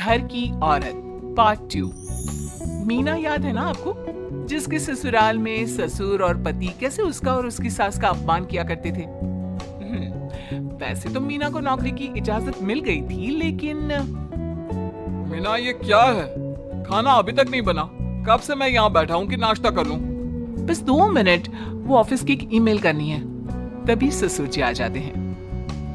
घर की औरत पार्ट 2। मीना याद है ना आपको, जिसके ससुराल में ससुर और पति कैसे उसका और उसकी सास का अपमान किया करते थे। वैसे तो मीना को नौकरी की इजाजत मिल गई थी, लेकिन मीना ये क्या है? खाना अभी तक नहीं बना। कब से मैं यहाँ बैठा हूँ कि नाश्ता कर लूँ। बस 2 मिनट, वो ऑफिस की एक ईमेल करनी है। तभी ससुर जी आ जाते हैं।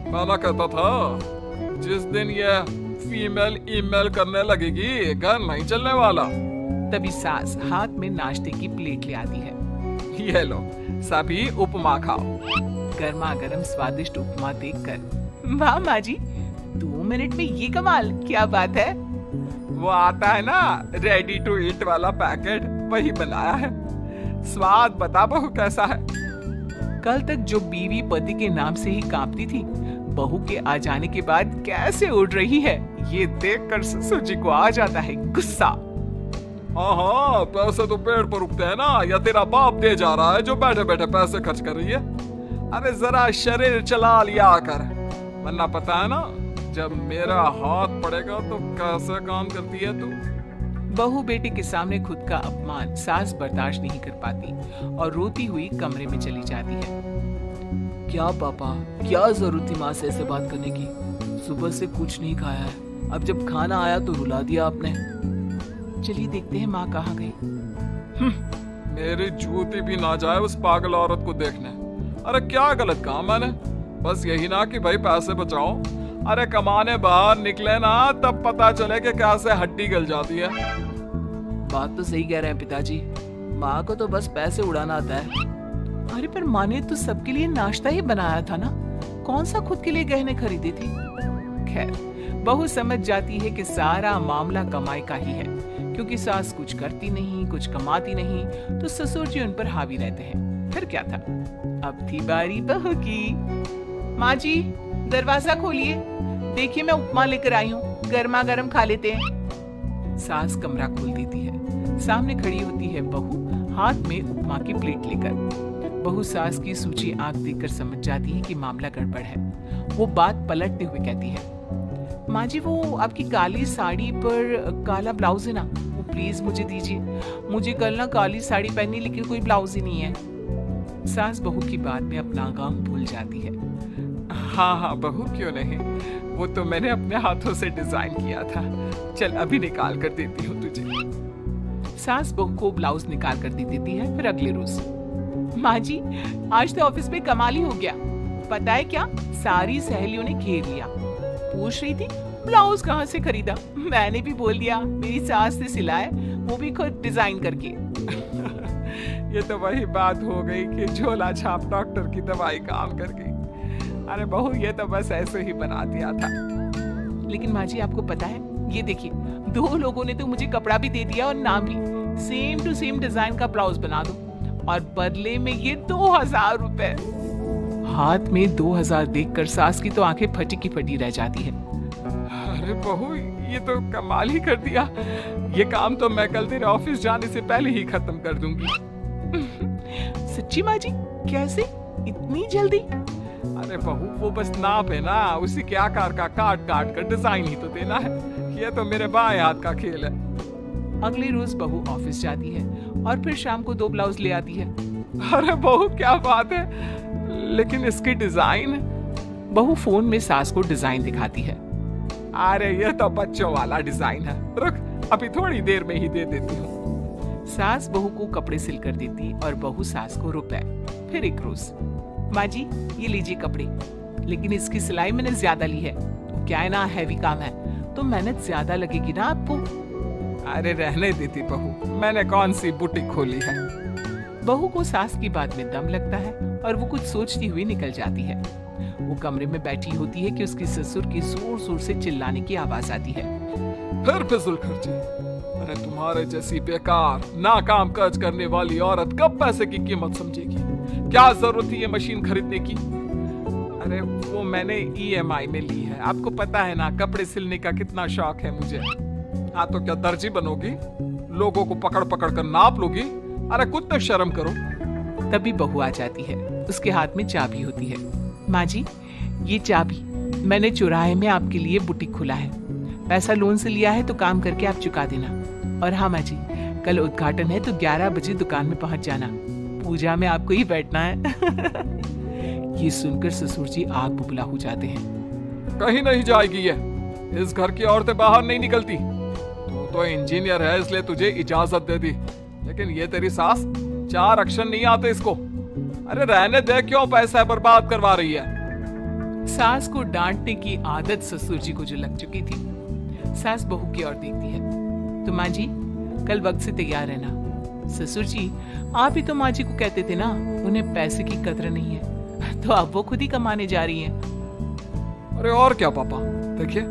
मैंने कहता था जिस दिन ये फीमेल ईमेल करने लगेगी घर नहीं चलने वाला। तभी सास हाथ में नाश्ते की प्लेट ले आती है। ये लो, सभी उपमा खाओ। गर्मा गर्म स्वादिष्ट उपमा देखकर वाह माँ जी, 2 मिनट में ये कमाल, क्या बात है। वो आता है ना रेडी टू ईट वाला पैकेट, वही बनाया है। स्वाद बता बहू कैसा है। कल तक जो बीवी पति के नाम से ही कांपती थी, बहू के आ जाने के बाद कैसे उड़ रही है, ये देखकर ससुर जी को आ जाता है गुस्सा। हाँ, पैसे तो पेड़ पर उगते हैं ना, या तेरा बाप दे जा रहा है जो बैठे बैठे पैसे खर्च कर रही है। अरे जरा शरीर चला लिया कर, वरना पता है ना जब मेरा हाथ पड़ेगा तो कैसे काम करती है तू। बहू बेटे के सामने खुद का अपमान सास बर्दाश्त नहीं कर पाती और रोती हुई कमरे में चली जाती है। क्या पापा, क्या जरूरत थी माँ से ऐसे बात करने की? सुबह से कुछ नहीं खाया है, अब जब खाना आया तो रुला दिया आपने। चलिए देखते हैं माँ कहाँ गई। मेरी जूती भी ना जाए उस पागल औरत को देखने। अरे क्या गलत कहा मैंने? बस यही ना कि भाई पैसे बचाओ। अरे कमाने बाहर निकले ना तब पता चले कि कैसे हड्डी गल जाती है। बात तो सही कह रहे हैं पिताजी, माँ को तो बस पैसे उड़ाना आता है। अरे पर माँ ने तो सबके लिए नाश्ता ही बनाया था ना, कौन सा खुद के लिए गहने खरीदी थी। खैर, बहू समझ जाती है कि सारा मामला कमाई का ही है, क्योंकि सास कुछ करती नहीं, कुछ कमाती नहीं, तो ससुर जी उन पर हावी रहते हैं। फिर क्या था, अब थी बारी बहू की। माँ जी दरवाजा खोलिए, देखिए मैं उपमा लेकर आई हूँ, गर्मा गर्म खा लेते हैं। सास कमरा खोल देती है, सामने खड़ी होती है बहू हाथ में उपमा की प्लेट लेकर। बहू सास की सूची आंख देखकर समझ जाती है कि मामला गड़बड़ है। वो बात पलटते हुए कहती है, माँ जी वो आपकी काली साड़ी पर काला ब्लाउज है ना, वो प्लीज मुझे दीजिए। मुझे कल ना काली साड़ी पहनी, लेकिन कोई ब्लाउज ही नहीं है। सास बहू की बात में अपना गम भूल जाती है। हाँ बहू क्यों नहीं, वो तो मैंने अपने हाथों से डिजाइन किया था। चल अभी निकाल कर देती हूँ तुझे। सास बहू को ब्लाउज निकाल कर दे देती है। फिर अगले रोज, माँ जी आज तो ऑफिस में कमाल ही हो गया, पता है क्या, सारी सहेलियों ने घेर लिया। पूछ रही थी ब्लाउज कहाँ से खरीदा, मैंने भी बोल दिया मेरी सास ने सिलाया, वो भी खुद डिजाइन करके। ये तो वही बात हो गई कि झोला छाप डॉक्टर की दवाई काम कर गई। अरे बहू ये तो बस ऐसे ही बना दिया था। लेकिन माँ जी आपको पता है, ये देखिए 2 लोगों ने तो मुझे कपड़ा भी दे दिया और नाम भी, सेम टू सेम डिजाइन का ब्लाउज बना दो, और बदले में ये 2000 रुपए। हाथ में 2000 देखकर सास की तो आंखें फटी की फटी रह जाती है। अरे बहू ये तो कमाल ही कर दिया, ये काम तो मैं कल तेरे ऑफिस जाने से पहले ही खत्म कर दूंगी। सच्ची माँ जी, कैसे इतनी जल्दी? अरे बहू वो बस नाप है ना, उसी के आकार का काट काट कर डिजाइन ही तो देना है। ये तो मेरे बाएं हाथ का खेल है। अगले रोज बहू ऑफिस जाती है और फिर शाम को 2 ब्लाउज ले आती है। अरे बहू क्या बात है, लेकिन इसकी डिजाइन। बहू फोन में सास को डिजाइन दिखाती है। अरे ये तो बच्चों वाला डिजाइन है, रुक अभी थोड़ी देर में ही दे देती हूँ। सास बहू को कपड़े सिल कर देती और बहू सास को रुपए। फिर एक रोज, माँ जी ये लीजिए कपड़े, लेकिन इसकी सिलाई मैंने ज्यादा ली है, तो क्या है ना हैवी काम है, तो मेहनत ज्यादा लगेगी ना आपको। अरे रहने देती बहू, मैंने कौन सी बुटीक खोली है। बहू को सास की बात में दम लगता है और वो कुछ सोचती हुई निकल जाती है। वो कमरे में बैठी होती है कि उसकी ससुर की जोर जोर से चिल्लाने की आवाज आती है। फिर फिजूल खर्ची, अरे तुम्हारे जैसी बेकार नाकाम काज करने वाली औरत कब पैसे की कीमत समझेगी। क्या जरूरत थी ये मशीन खरीदने की? अरे वो मैंने EMI में ली है, आपको पता है ना कपड़े सिलने का कितना शौक है मुझे। हाँ तो क्या दर्जी बनोगी, लोगों को पकड़ पकड़ कर नाप लोगी? अरे कुछ तो शर्म करो। तभी बहू आ जाती है, उसके हाथ में चाबी होती है। माँ जी ये चाबी मैंने चौराहे में आपके लिए बुटीक खुला है, पैसा लोन से लिया है तो काम करके आप चुका देना। और हाँ माँ जी, कल उद्घाटन है तो 11 बजे दुकान में पहुंच जाना। पूजा में आपको ही बैठना है। ये सुनकर ससुर जी आग बुबला हो जाते हैं। कहीं नहीं जाएगी ये। इस घर की औरतें बाहर नहीं निकलती। तू तो इंजीनियर है इसलिए तुझे इजाजत दे दी, लेकिन ये तेरी सास 4 अक्षर नहीं आते इसको। अरे रहने दे, क्यों पैसा बर्बाद करवा रही है। सास को डांटने की आदत ससुर जी को जो लग चुकी थी। सास बहू की ओर देखती है। तो माँ जी कल वक्त से तैयार रहना। ससुर जी आप ही तो माँ जी को कहते थे ना उन्हें पैसे की कदर नहीं है, तो अब वो खुद ही कमाने जा रही हैं। अरे और क्या पापा, देखिए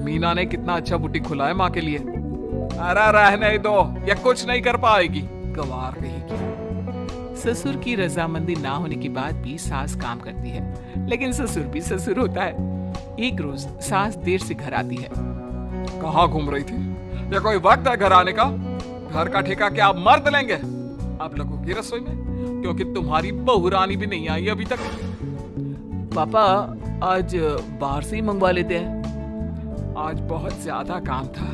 मीना ने कितना अच्छा बुटीक खोला है माँ के लिए। अरे रहने दो, ये कुछ नहीं कर पाएगी, गंवार कहेगी। ससुर की रजामंदी ना होने के बाद भी सास काम करती है, लेकिन ससुर भी ससुर होता है। एक रोज सास देर से घर आती है। कहाँ घूम रही थी? ये कोई वक्त है घर आने का? घर का ठेका क्या आप मर्द लेंगे आप लोगों की रसोई में? क्योंकि तुम्हारी बहू रानी भी नहीं आई अभी तक। पापा आज बाहर से ही मंगवा लेते हैं। आज बहुत ज्यादा काम था,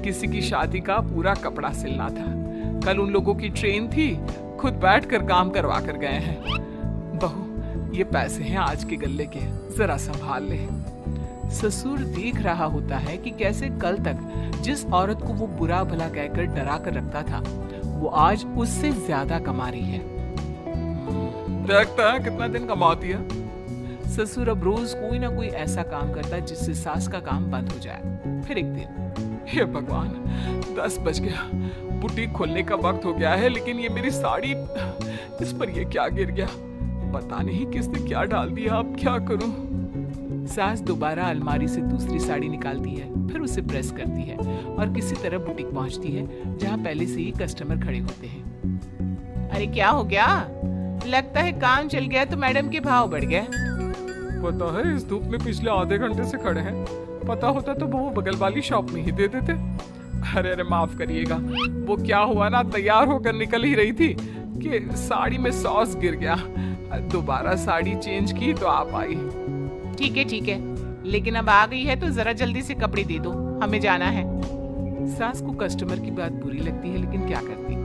किसी की शादी का पूरा कपड़ा सिलना था। कल उन लोगों की ट्रेन थी, खुद बैठकर काम करवा कर गए हैं। बहू ये पैसे हैं आज के गल्ले के, जरा संभाल ले। ससुर देख रहा होता है कि कैसे कल तक जिस औरत को वो बुरा भला कहकर डरा कर रखता था, वो आज उससे ज्यादा कमा रही है। देखता है कितना दिन कमाती है। ससुर अब रोज कोई ना कोई ऐसा काम करता है जिससे सास का काम बंद हो जाए। फिर एक दिन, हे भगवान 10 बज गया, बुटीक खोलने का वक्त हो गया है, लेकिन ये मेरी साड़ी, इस पर ये क्या गिर गया? पता नहीं किसने क्या डाल दिया, अब क्या करूं? सास दोबारा अलमारी से दूसरी साड़ी निकालती है, फिर उसे प्रेस करती है और किसी तरह बुटीक पहुंचती है जहां पहले से ही कस्टमर खड़े होते हैं। अरे क्या हो गया? लगता है काम चल गया तो मैडम के भाव बढ़ गए। पता है इस धूप में पिछले आधे घंटे से खड़े हैं, पता होता तो वो बगल वाली शॉप में ही दे देते। अरे अरे माफ करिएगा, वो क्या हुआ ना, तैयार होकर निकल ही रही थी कि साड़ी में सॉस गिर गया। दोबारा साड़ी चेंज की तो आप आई। ठीक है, लेकिन अब आ गई है तो जरा जल्दी से कपड़े दे दो, हमें जाना है। सास को कस्टमर की बात बुरी लगती है, लेकिन क्या करती,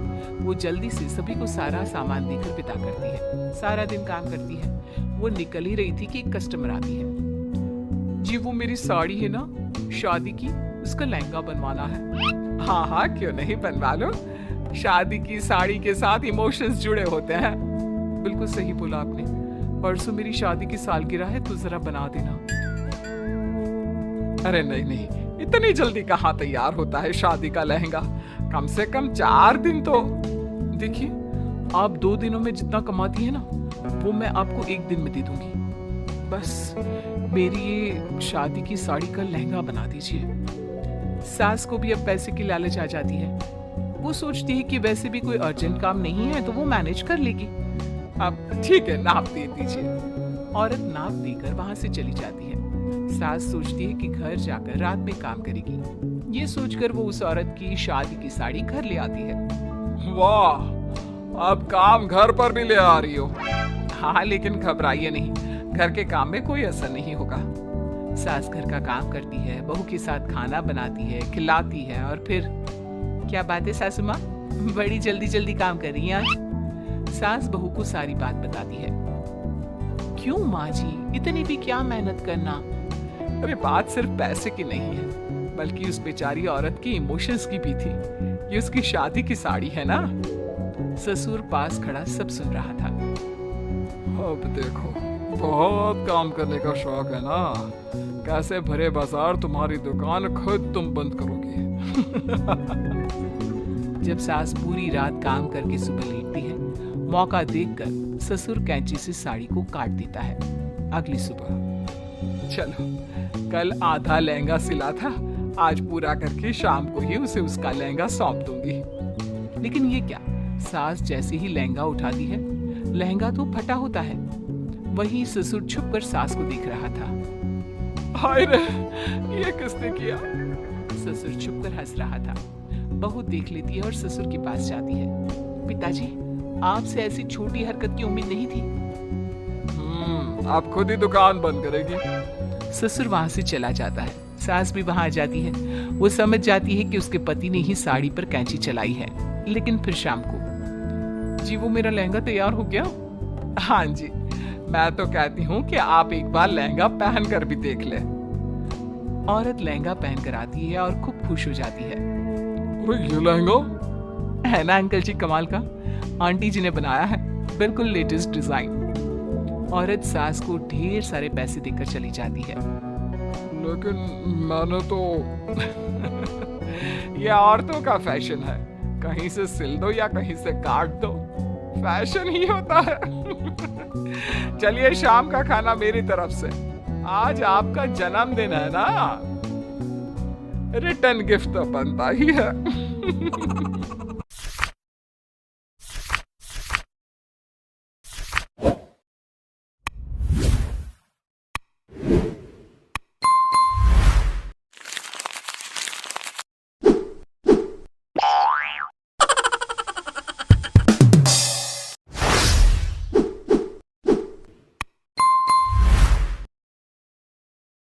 वो जल्दी से सभी को सारा सामान देकर विदा करती है। सारा दिन काम करती है। वो निकल ही रही थी कि एक कस्टमर आती है। जी वो मेरी साड़ी है ना शादी की, उसका लहंगा बनवाना है। हाँ हाँ क्यों नहीं, बनवा लो। शादी की साड़ी के साथ इमोशंस जुड़े होते हैं। बिल्कुल सही बोला आपने, परसों मेरी शादी की सालगिरह है तो जरा बना देना। अरे नहीं नहीं, इतनी जल्दी कहाँ तैयार होता है शादी का लहंगा, कम से कम 4 दिन तो। देखिए आप 2 दिनों में जितना कमाती है ना, वो मैं आपको 1 दिन में दे दूंगी। बस मेरी ये शादी की साड़ी का लहंगा बना दीजिए। सास को भी अब पैसे की लालच आ जाती है। वो सोचती है कि वैसे भी कोई अर्जेंट काम नहीं है तो वो मैनेज कर लेगी। अब ठीक है, नाप दे दीजिए। औरत नाप देकर वहां से चली जाती है। सास सोचती है कि घर जाकर रात में काम करेगी। ये सोचकर वो उस औरत की शादी की साड़ी घर ले आती है। वाह, अब काम घर पर भी ले आ रही हो। हाँ लेकिन घबराइए नहीं, घर के काम में कोई असर नहीं होगा। सास घर का काम करती है, बहू के साथ खाना बनाती है, खिलाती है, और फिर क्या बात है सासू माँ, बड़ी जल्दी जल्दी काम कर रही हैं आज। सास बहू को सारी बात बताती है। क्यों माँ जी, इतनी भी क्या मेहनत करना? अरे बात सिर्फ पैसे की नहीं है, बल्कि उस बेचारी औरत की इमोशंस की भी थी। ये उसकी शादी की साड़ी है ना। ससुर पास खड़ा सब सुन रहा था। अब देखो, बहुत काम करने का शौक है ना, कैसे भरे बाजार तुम्हारी दुकान खुद तुम बंद करोगी। जब सास पूरी रात काम करके सुबह लेटती है, मौका देखकर ससुर कैंची से साड़ी को काट देता है। अगली सुबह, चलो कल आधा लहंगा सिला था, आज पूरा करके शाम को ही उसे उसका लहंगा सौंप दूंगी। लेकिन ये क्या, सास जैसे ही लहंगा उठाती है, लहंगा तो फटा होता है। वहीं ससुर छुपकर सास को देख रहा था। हाय रे, ये किसने किया? ससुर छुपकर हंस रहा था। बहू देख लेती है और ससुर के पास जाती है। पिताजी, आपसे ऐसी छोटी हरकत की उम्मीद नहीं थी। आप खुद ही दुकान बंद करेगी। ससुर वहां से चला जाता है। सास भी वहां आ जाती है। वो समझ जाती है कि उसके पति ने ही साड़ी पर कैंची चलाई है। लेकिन फिर शाम को, जी वो मेरा लहंगा तैयार हो गया? हाँ जी, मैं तो कहती हूँ कि आप एक बार लहंगा पहन कर भी देख ले। औरत लहंगा पहन कर आती है और खूब खुश हो जाती है। अरे ये लहंगा है ना अंकल जी कमाल का, आंटी जी ने बनाया है, बिल्कुल लेटेस्ट डिजाइन। औरत सास को ढेर सारे पैसे देकर चली जाती है। लेकिन मैंने तो ये औरतों का फैशन है, कहीं से सिल दो या कहीं से काट दो, फैशन ही होता है। चलिए शाम का खाना मेरी तरफ से, आज आपका जन्मदिन है ना, रिटर्न गिफ्ट तो बनता ही है।